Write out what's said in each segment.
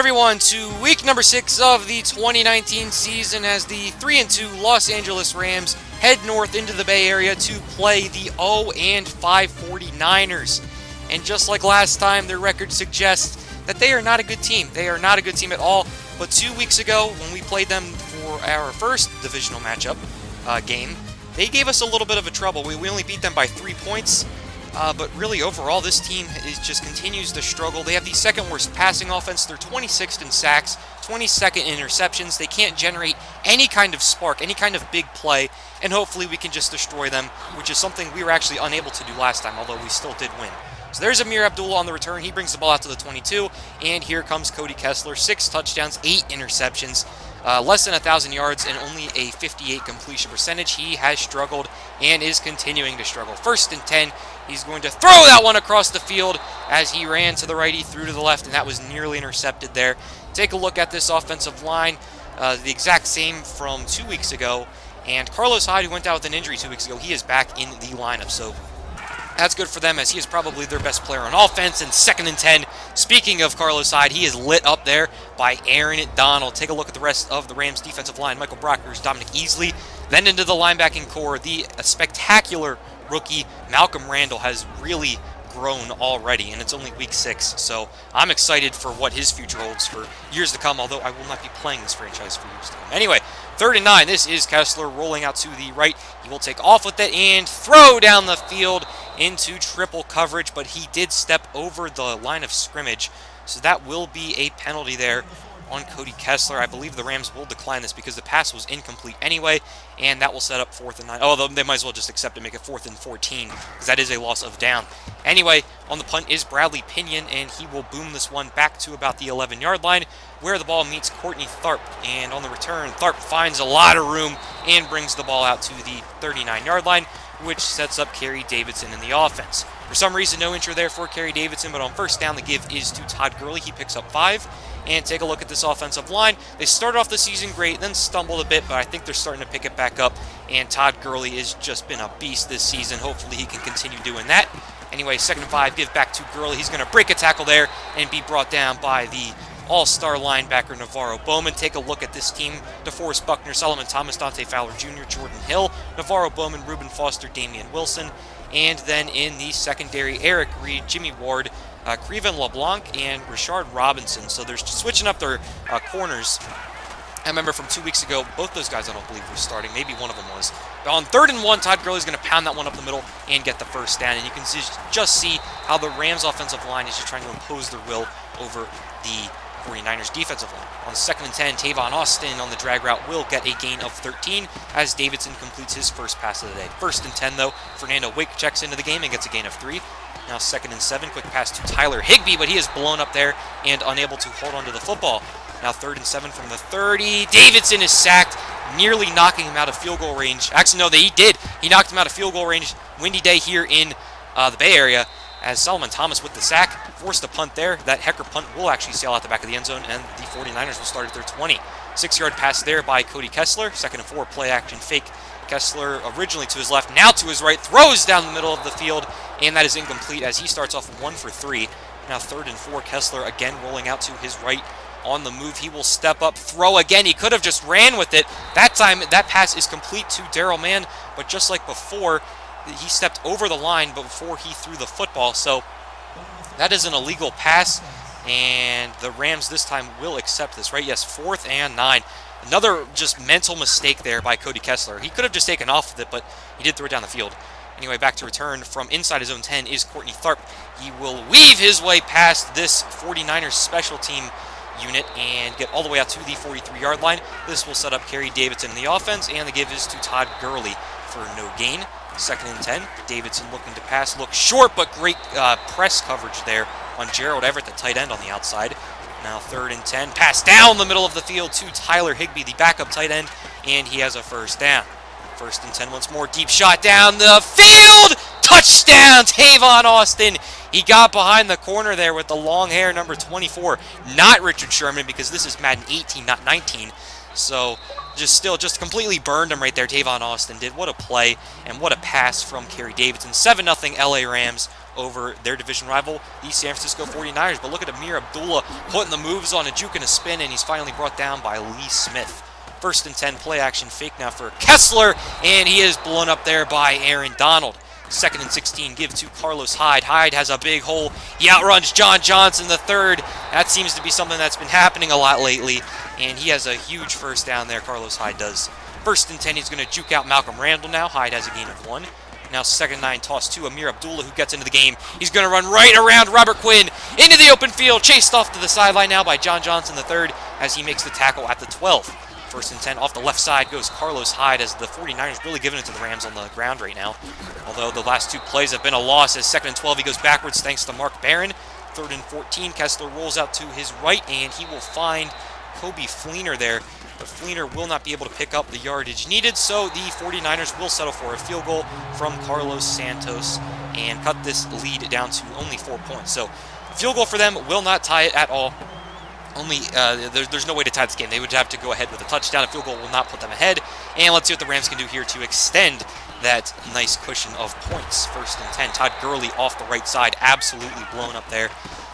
everyone, to week number 6 of the 2019 season as the 3-2 Los Angeles Rams head north into the Bay Area to play the 0-5 49ers. And just like last time, their record suggests that they are not a good team. They are not a good team at all. But 2 weeks ago, when we played them for our first divisional matchup game, they gave us a little bit of a trouble. We only beat them by 3 points. But really, overall, this team just continues to struggle. They have the second worst passing offense. They're 26th in sacks, 22nd in interceptions. They can't generate any kind of spark, any kind of big play, and hopefully we can just destroy them, which is something we were actually unable to do last time, although we still did win. So there's Amir Abdullah on the return. He brings the ball out to the 22, and here comes Cody Kessler. 6 touchdowns, 8 interceptions. Less than 1,000 yards and only a 58 completion percentage. He has struggled and is continuing to struggle. 1st and 10. He's going to throw that one across the field as he ran to the right. He threw to the left, and that was nearly intercepted there. Take a look at this offensive line. The exact same from 2 weeks ago. And Carlos Hyde, who went down with an injury 2 weeks ago, he is back in the lineup. So that's good for them as he is probably their best player on offense. And 2nd and 10. Speaking of Carlos Hyde, he is lit up there by Aaron Donald. Take a look at the rest of the Rams defensive line. Michael Brockers, Dominic Easley. Then into the linebacking core, the spectacular rookie Malcolm Randall has really grown already, and it's only week 6. So I'm excited for what his future holds for years to come, although I will not be playing this franchise for years to come. Anyway, 3rd and 9. This is Kessler rolling out to the right. He will take off with it and throw down the field into triple coverage, but he did step over the line of scrimmage, so that will be a penalty there on Cody Kessler. I believe the Rams will decline this because the pass was incomplete anyway, and that will set up 4th and 9. Oh, they might as well just accept it, make it 4th and 14, because that is a loss of down. Anyway, on the punt is Bradley Pinion, and he will boom this one back to about the 11-yard line, where the ball meets Courtney Tharp. And on the return, Tharp finds a lot of room and brings the ball out to the 39-yard line, which sets up Kerry Davidson in the offense. For some reason, no intro there for Kerry Davidson, but on 1st down, the give is to Todd Gurley. He picks up 5. And take a look at this offensive line. They started off the season great, then stumbled a bit, but I think they're starting to pick it back up. And Todd Gurley has just been a beast this season. Hopefully he can continue doing that. Anyway, 2nd and 5, give back to Gurley. He's going to break a tackle there and be brought down by the all-star linebacker Navarro Bowman. Take a look at this team. DeForest Buckner, Solomon Thomas, Dante Fowler Jr., Jordan Hill, Navarro Bowman, Reuben Foster, Damian Wilson. And then in the secondary, Eric Reed, Jimmy Ward, Creven LeBlanc, and Rashard Robinson. So they're switching up their corners. I remember from 2 weeks ago, both those guys I don't believe were starting. Maybe one of them was. But on 3rd and 1, Todd Gurley is going to pound that one up the middle and get the 1st down. And you can just see how the Rams offensive line is just trying to impose their will over the 49ers defensive line. On 2nd and 10, Tavon Austin on the drag route will get a gain of 13 as Davidson completes his first pass of the day. 1st and 10, though, Fernando Wake checks into the game and gets a gain of 3. Now 2nd and 7, quick pass to Tyler Higbee, but he is blown up there and unable to hold onto the football. Now 3rd and 7 from the 30. Davidson is sacked, nearly knocking him out of field goal range. Actually, no, he did. He knocked him out of field goal range. Windy day here in the Bay Area as Solomon Thomas with the sack forced a punt there. That Hecker punt will actually sail out the back of the end zone, and the 49ers will start at their 20. 6-yard pass there by Cody Kessler. 2nd and 4, play action fake. Kessler originally to his left, now to his right, throws down the middle of the field, and that is incomplete as he starts off 1 for 3. Now 3rd and 4, Kessler again rolling out to his right on the move. He will step up, throw again. He could have just ran with it. That time, that pass is complete to Daryl Mann, but just like before, he stepped over the line before he threw the football. So that is an illegal pass, and the Rams this time will accept this, right? Yes, 4th and 9. Another just mental mistake there by Cody Kessler. He could have just taken off with it, but he did throw it down the field. Anyway, back to return from inside his own 10 is Courtney Tharp. He will weave his way past this 49ers special team unit and get all the way out to the 43-yard line. This will set up Kerry Davidson in the offense, and the give is to Todd Gurley for no gain. 2nd and 10, Davidson looking to pass. Looks short, but great press coverage there on Gerald Everett, the tight end on the outside. Now 3rd and 10, pass down the middle of the field to Tyler Higbee, the backup tight end, and he has a 1st down. 1st and 10 once more, deep shot down the field! Touchdown, Tavon Austin! He got behind the corner there with the long hair, number 24. Not Richard Sherman, because this is Madden 18, not 19. So just completely burned him right there. Tavon Austin did. What a play and what a pass from Kerry Davidson. 7-0 LA Rams over their division rival, the San Francisco 49ers. But look at Amir Abdullah putting the moves on a juke and a spin, and he's finally brought down by Lee Smith. 1st and 10, play action fake now for Kessler, and he is blown up there by Aaron Donald. 2nd and 16, give to Carlos Hyde. Hyde has a big hole. He outruns John Johnson the third. That seems to be something that's been happening a lot lately, and he has a huge first down there, Carlos Hyde does. 1st and 10, he's going to juke out Malcolm Randall now. Hyde has a gain of 1. Now 2nd and 9, toss to Amir Abdullah, who gets into the game. He's going to run right around Robert Quinn into the open field, chased off to the sideline now by John Johnson the third as he makes the tackle at the 12. 1st and 10, off the left side goes Carlos Hyde as the 49ers really giving it to the Rams on the ground right now. Although the last 2 plays have been a loss, as 2nd and 12 he goes backwards thanks to Mark Barron. 3rd and 14, Kessler rolls out to his right and he will find Kobe Fleener there. But Fleener will not be able to pick up the yardage needed, so the 49ers will settle for a field goal from Carlos Santos and cut this lead down to only 4 points. So field goal for them will not tie it at all. There's no way to tie this game. They would have to go ahead with a touchdown. A field goal will not put them ahead. And let's see what the Rams can do here to extend that nice cushion of points. 1st and 10, Todd Gurley off the right side, absolutely blown up there.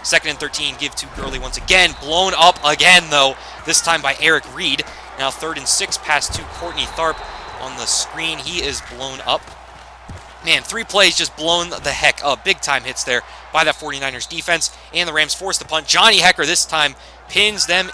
2nd and 13, give to Gurley once again. Blown up again, though, this time by Eric Reed. Now 3rd and 6, pass to Courtney Tharp on the screen. He is blown up. Man, 3 plays just blown the heck up. Big-time hits there by that 49ers defense. And the Rams force the punt. Johnny Hecker this time pins them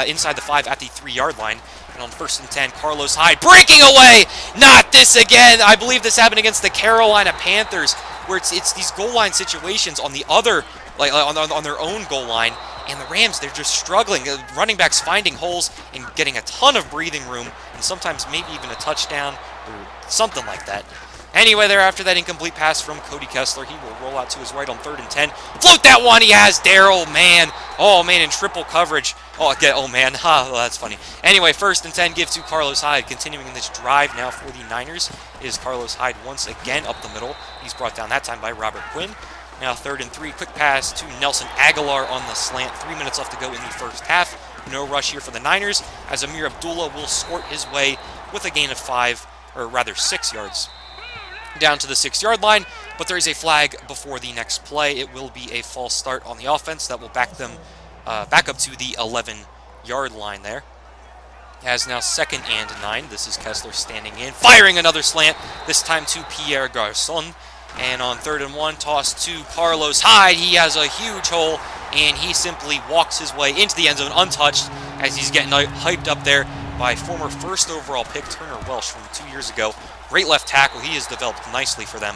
inside the 5 at the 3-yard line. And on 1st and 10, Carlos Hyde breaking away. Not this again. I believe this happened against the Carolina Panthers, where it's these goal line situations on the other, like on their own goal line. And the Rams, they're just struggling. Running backs finding holes and getting a ton of breathing room, and sometimes maybe even a touchdown or something like that. Anyway, there after that incomplete pass from Cody Kessler, he will roll out to his right on 3rd and 10. Float that one, he has Darryl, man. Oh, man, in triple coverage. Oh, man, well, that's funny. Anyway, 1st and 10, give to Carlos Hyde. Continuing in this drive now for the Niners is Carlos Hyde once again up the middle. He's brought down that time by Robert Quinn. Now 3rd and 3, quick pass to Nelson Aguilar on the slant. 3 minutes left to go in the first half. No rush here for the Niners, as Amir Abdullah will sort his way with a gain of 6 yards. Down to the 6-yard line, but there is a flag before the next play. It will be a false start on the offense that will back them back up to the 11-yard line there. As now 2nd and 9. This is Kessler standing in, firing another slant, this time to Pierre Garçon. And on 3rd and 1, toss to Carlos Hyde. He has a huge hole, and he simply walks his way into the end zone untouched as he's getting hyped up there by former 1st overall pick Turner Welsh from 2 years ago. Great left tackle. He has developed nicely for them.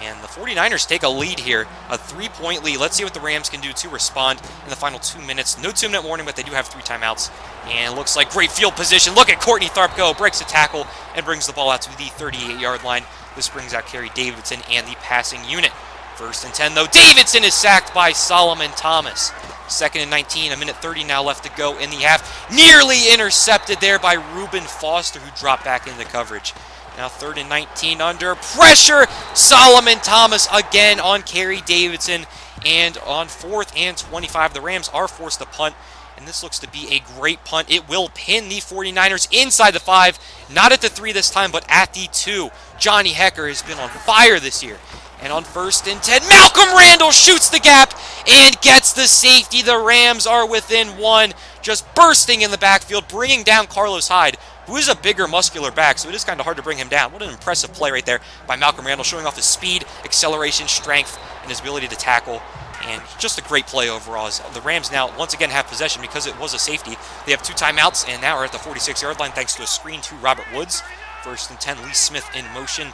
And the 49ers take a lead here, a 3-point lead. Let's see what the Rams can do to respond in the final 2 minutes. No 2-minute warning, but they do have 3 timeouts. And it looks like great field position. Look at Courtney Tharp go, breaks a tackle, and brings the ball out to the 38-yard line. This brings out Kerry Davidson and the passing unit. 1st and 10, though. Davidson is sacked by Solomon Thomas. 2nd and 19, a minute 30 now left to go in the half. Nearly intercepted there by Reuben Foster, who dropped back into coverage. Now 3rd and 19 under pressure. Solomon Thomas again on Kerry Davidson. And on 4th and 25, the Rams are forced to punt. And this looks to be a great punt. It will pin the 49ers inside the 5. Not at the 3 this time, but at the 2. Johnny Hecker has been on fire this year. And on 1st and 10, Malcolm Randall shoots the gap and gets the safety. The Rams are within 1, just bursting in the backfield, bringing down Carlos Hyde, who is a bigger, muscular back, so it is kind of hard to bring him down. What an impressive play right there by Malcolm Randall, showing off his speed, acceleration, strength, and his ability to tackle. And just a great play overall. As the Rams now once again have possession because it was a safety. They have 2 timeouts and now are at the 46-yard line thanks to a screen to Robert Woods. 1st and 10, Lee Smith in motion.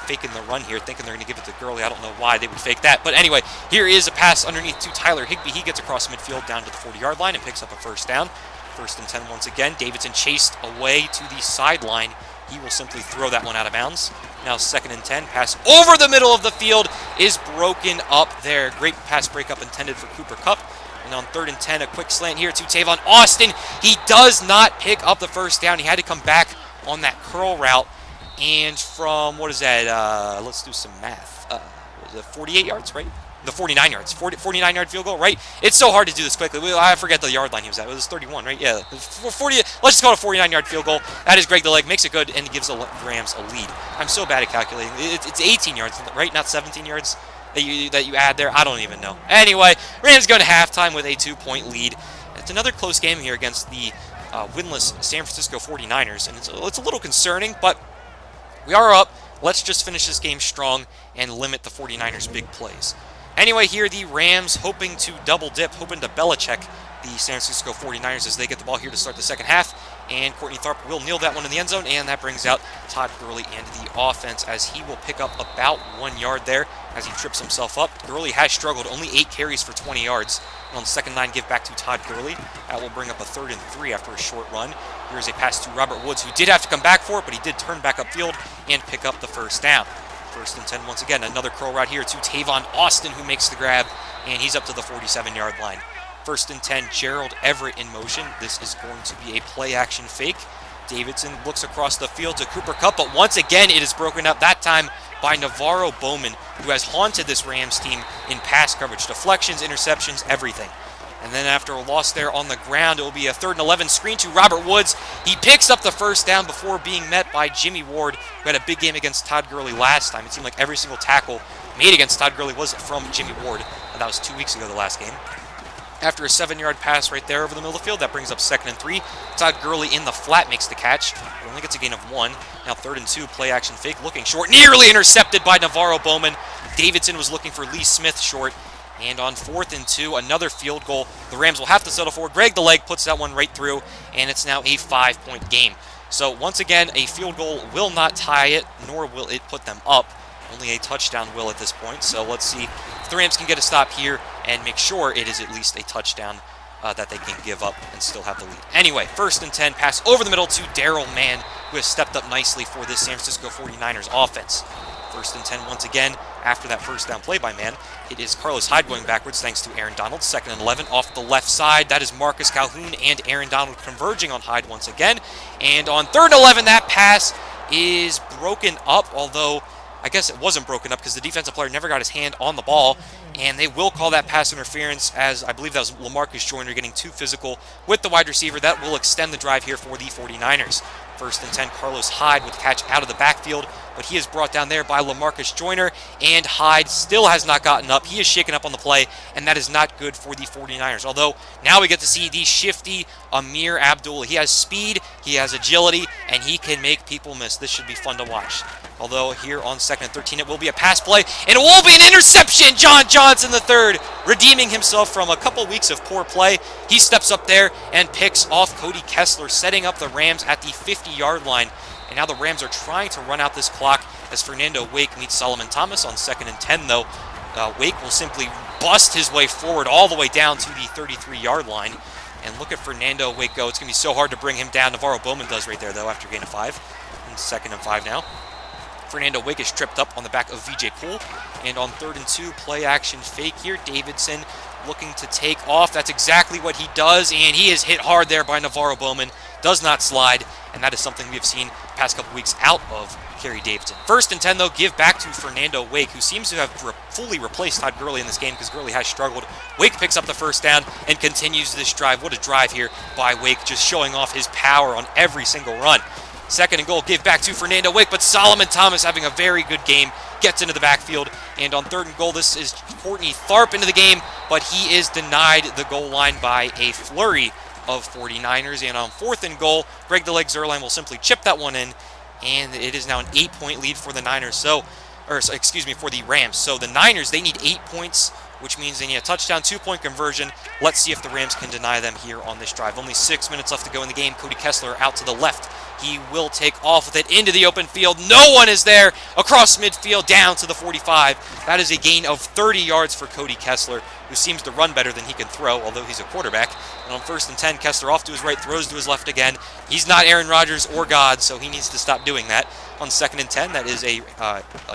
Faking the run here, thinking they're going to give it to Gurley. I don't know why they would fake that. But anyway, here is a pass underneath to Tyler Higbee. He gets across midfield down to the 40-yard line and picks up a 1st down. 1st and 10 once again. Davidson chased away to the sideline. He will simply throw that one out of bounds. Now 2nd and 10. Pass over the middle of the field is broken up there. Great pass breakup intended for Cooper Kupp. And on 3rd and 10, a quick slant here to Tavon Austin. He does not pick up the 1st down. He had to come back on that curl route. And from, what is that? Let's do some math. 48 yards, right? The 49 yards. 49-yard field goal, right? It's so hard to do this quickly. I forget the yard line he was at. It was 31, right? Yeah. 40. Let's just call it a 49-yard field goal. That is Greg the Leg. Makes it good and gives the Rams a lead. I'm so bad at calculating. It's 18 yards, right? Not 17 yards that you add there. I don't even know. Anyway, Rams go to halftime with a 2-point lead. It's another close game here against the winless San Francisco 49ers. And it's a little concerning, but we are up. Let's just finish this game strong and limit the 49ers' big plays. Anyway, here the Rams hoping to double dip, hoping to Belichick the San Francisco 49ers as they get the ball here to start the second half. And Courtney Tharp will kneel that one in the end zone, and that brings out Todd Gurley and the offense as he will pick up about 1 yard there as he trips himself up. Gurley has struggled, only 8 carries for 20 yards. And on second 9, give back to Todd Gurley. That will bring up a 3rd and 3 after a short run. Here's a pass to Robert Woods, who did have to come back for it, but he did turn back upfield and pick up the first down. 1st and 10 once again. Another curl route here to Tavon Austin, who makes the grab, and he's up to the 47-yard line. 1st and 10, Gerald Everett in motion. This is going to be a play-action fake. Davidson looks across the field to Cooper Kupp, but once again it is broken up, that time by Navarro Bowman, who has haunted this Rams team in pass coverage. Deflections, interceptions, everything. And then after a loss there on the ground, it will be a 3rd and 11 screen to Robert Woods. He picks up the first down before being met by Jimmy Ward, who had a big game against Todd Gurley last time. It seemed like every single tackle made against Todd Gurley was from Jimmy Ward. And that was 2 weeks ago, the last game. After a 7-yard pass right there over the middle of the field, that brings up 2nd and 3. Todd Gurley in the flat makes the catch. He only gets a gain of 1. Now 3rd and 2, play action fake, looking short. Nearly intercepted by Navarro Bowman. Davidson was looking for Lee Smith short. And on 4th and 2, another field goal. The Rams will have to settle for. Greg the Leg puts that one right through, and it's now a 5-point game. So once again, a field goal will not tie it, nor will it put them up. Only a touchdown will at this point. So let's see if the Rams can get a stop here and make sure it is at least a touchdown that they can give up and still have the lead. Anyway, 1st and 10, pass over the middle to Daryl Mann, who has stepped up nicely for this San Francisco 49ers offense. 1st and 10 once again. After that first down play by Mann, it is Carlos Hyde going backwards thanks to Aaron Donald. 2nd and 11 off the left side. That is Marcus Calhoun and Aaron Donald converging on Hyde once again. And on 3rd and 11, that pass is broken up, although I guess it wasn't broken up because the defensive player never got his hand on the ball. And they will call that pass interference, as I believe that was LaMarcus Joyner getting too physical with the wide receiver. That will extend the drive here for the 49ers. 1st and 10, Carlos Hyde with the catch out of the backfield, but he is brought down there by LaMarcus Joyner, and Hyde still has not gotten up. He is shaken up on the play, and that is not good for the 49ers. Although, now we get to see the shifty Amir Abdullah. He has speed, he has agility, and he can make people miss. This should be fun to watch. Although, here on 2nd and 13, it will be a pass play, and it will be an interception! John Johnson III, redeeming himself from a couple weeks of poor play. He steps up there and picks off Cody Kessler, setting up the Rams at the 50-yard line. And now the Rams are trying to run out this clock as Fernando Wake meets Solomon Thomas on 2nd and 10, though. Wake will simply bust his way forward all the way down to the 33-yard line. And look at Fernando Wake go. It's going to be so hard to bring him down. Navarro Bowman does right there, though, after a gain of 5. And 2nd and 5 now. Fernando Wake is tripped up on the back of VJ Poole. And on 3rd and 2, play action fake here. Davidson looking to take off. That's exactly what he does, and he is hit hard there by Navarro Bowman. Does not slide, and that is something we have seen the past couple weeks out of Kerry Davidson. 1st and 10, though, give back to Fernando Wake, who seems to have fully replaced Todd Gurley in this game because Gurley has struggled. Wake picks up the first down and continues this drive. What a drive here by Wake, just showing off his power on every single run. 2nd and goal, give back to Fernando Wake, but Solomon Thomas having a very good game, gets into the backfield, and on 3rd and goal, this is Courtney Tharp into the game, but he is denied the goal line by a flurry of 49ers, and on 4th and goal, Greg the Leg Zuerlein will simply chip that one in, and it is now an 8-point lead for the Niners, for the Rams. So the Niners, they need 8 points, which means they need a touchdown, 2-point conversion. Let's see if the Rams can deny them here on this drive. Only 6 minutes left to go in the game. Cody Kessler out to the left. He will take off with it into the open field. No one is there. Across midfield, down to the 45. That is a gain of 30 yards for Cody Kessler, who seems to run better than he can throw, although he's a quarterback. And on 1st and 10, Kessler off to his right, throws to his left again. He's not Aaron Rodgers or God, so he needs to stop doing that. On 2nd and 10, that is a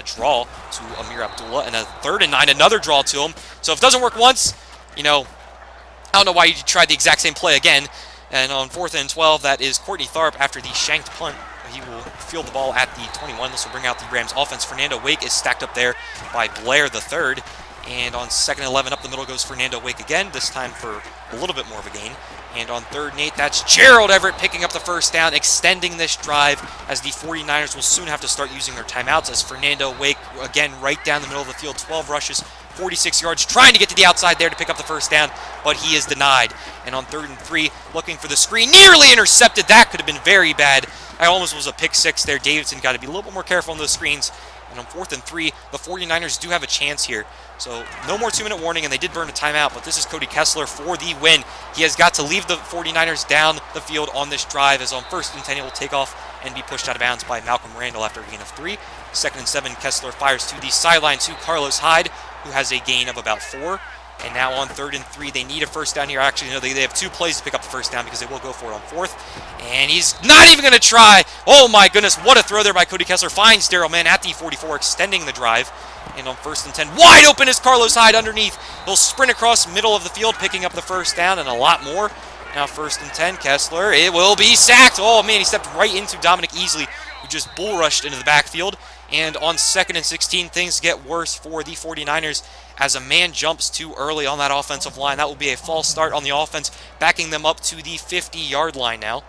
draw to Amir Abdullah. And a 3rd and 9, another draw to him. So if it doesn't work once, I don't know why you tried the exact same play again. And on 4th and 12, that is Courtney Tharp after the shanked punt. He will field the ball at the 21. This will bring out the Rams offense. Fernando Wake is stacked up there by Blair the third. And on 2nd and 11, up the middle goes Fernando Wake again, this time for a little bit more of a gain. And on 3rd and 8, that's Gerald Everett picking up the first down, extending this drive as the 49ers will soon have to start using their timeouts as Fernando Wake, again, right down the middle of the field, 12 rushes, 46 yards, trying to get to the outside there to pick up the first down, but he is denied. And on 3rd and 3, looking for the screen, nearly intercepted. That could have been very bad. I almost was a pick six there. Davidson got to be a little bit more careful on those screens. And on 4th and 3, the 49ers do have a chance here. So no more 2-minute warning, and they did burn a timeout, but this is Cody Kessler for the win. He has got to leave the 49ers down the field on this drive, as on 1st and 10, he will take off and be pushed out of bounds by Malcolm Randall after a gain of 3. 2nd and 7, Kessler fires to the sideline to Carlos Hyde, who has a gain of about 4. And now on 3rd and 3, they need a first down here. Actually, no, they have 2 plays to pick up the first down because they will go for it on 4th. And he's not even going to try. Oh my goodness, what a throw there by Cody Kessler. Finds Daryl Mann at the 44, extending the drive. And on 1st and 10, wide open is Carlos Hyde underneath. He'll sprint across middle of the field, picking up the first down and a lot more. Now 1st and 10, Kessler, it will be sacked. Oh man, he stepped right into Dominic Easley, who just bull rushed into the backfield. And on 2nd and 16, things get worse for the 49ers as a man jumps too early on that offensive line. That will be a false start on the offense, backing them up to the 50-yard line now.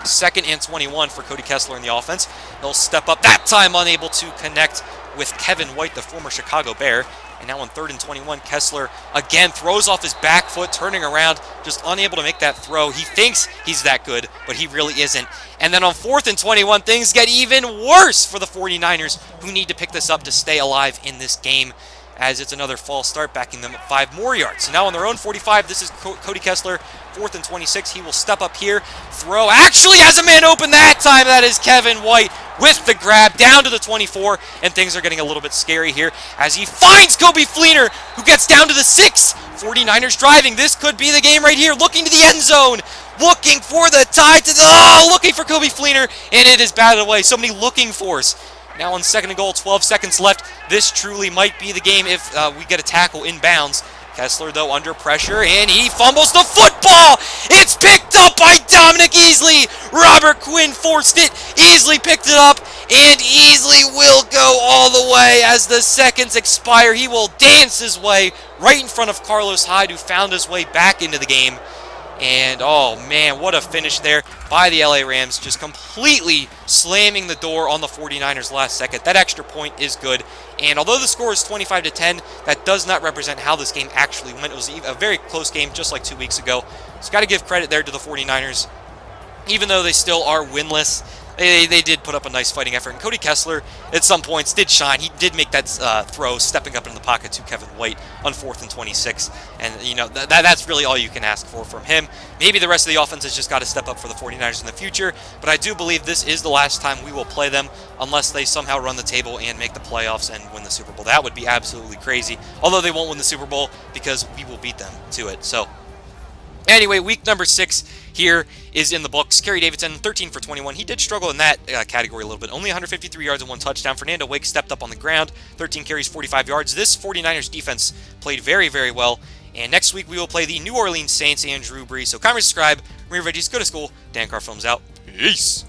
2nd and 21 for Cody Kessler in the offense. He'll step up, that time unable to connect with Kevin White, the former Chicago Bear. And now on 3rd and 21, Kessler again throws off his back foot, turning around, just unable to make that throw. He thinks he's that good, but he really isn't. And then on 4th and 21, things get even worse for the 49ers, who need to pick this up to stay alive in this game, as it's another false start, backing them up 5 more yards. So now on their own 45, this is Cody Kessler, 4th and 26. He will step up here, throw, actually has a man open that time. That is Kevin White with the grab down to the 24, and things are getting a little bit scary here as he finds Kobe Fleener, who gets down to the 6. 49ers driving. This could be the game right here, looking to the end zone, looking for the tie to the, looking for Kobe Fleener, and it is batted away. So many looking fors. Now on 2nd and goal, 12 seconds left. This truly might be the game if we get a tackle inbounds. Kessler, though, under pressure, and he fumbles the football. It's picked up by Dominic Easley. Robert Quinn forced it. Easley picked it up, and Easley will go all the way as the seconds expire. He will dance his way right in front of Carlos Hyde, who found his way back into the game. And, oh, man, what a finish there by the LA Rams, just completely slamming the door on the 49ers last second. That extra point is good. And although the score is 25-10, that does not represent how this game actually went. It was a very close game, just like 2 weeks ago. So got to give credit there to the 49ers. Even though they still are winless, they did put up a nice fighting effort. And Cody Kessler, at some points, did shine. He did make that throw, stepping up in the pocket to Kevin White on 4th and 26. And, you know, that's really all you can ask for from him. Maybe the rest of the offense has just got to step up for the 49ers in the future. But I do believe this is the last time we will play them unless they somehow run the table and make the playoffs and win the Super Bowl. That would be absolutely crazy. Although they won't win the Super Bowl because we will beat them to it. So, anyway, week number 6 here is in the books. Kerry Davidson, 13 for 21. He did struggle in that category a little bit. Only 153 yards and 1 touchdown. Fernando Wake stepped up on the ground. 13 carries, 45 yards. This 49ers defense played very, very well. And next week we will play the New Orleans Saints and Drew Brees. So comment, subscribe, remember veggies, go to school. Dan Carr Films out. Peace.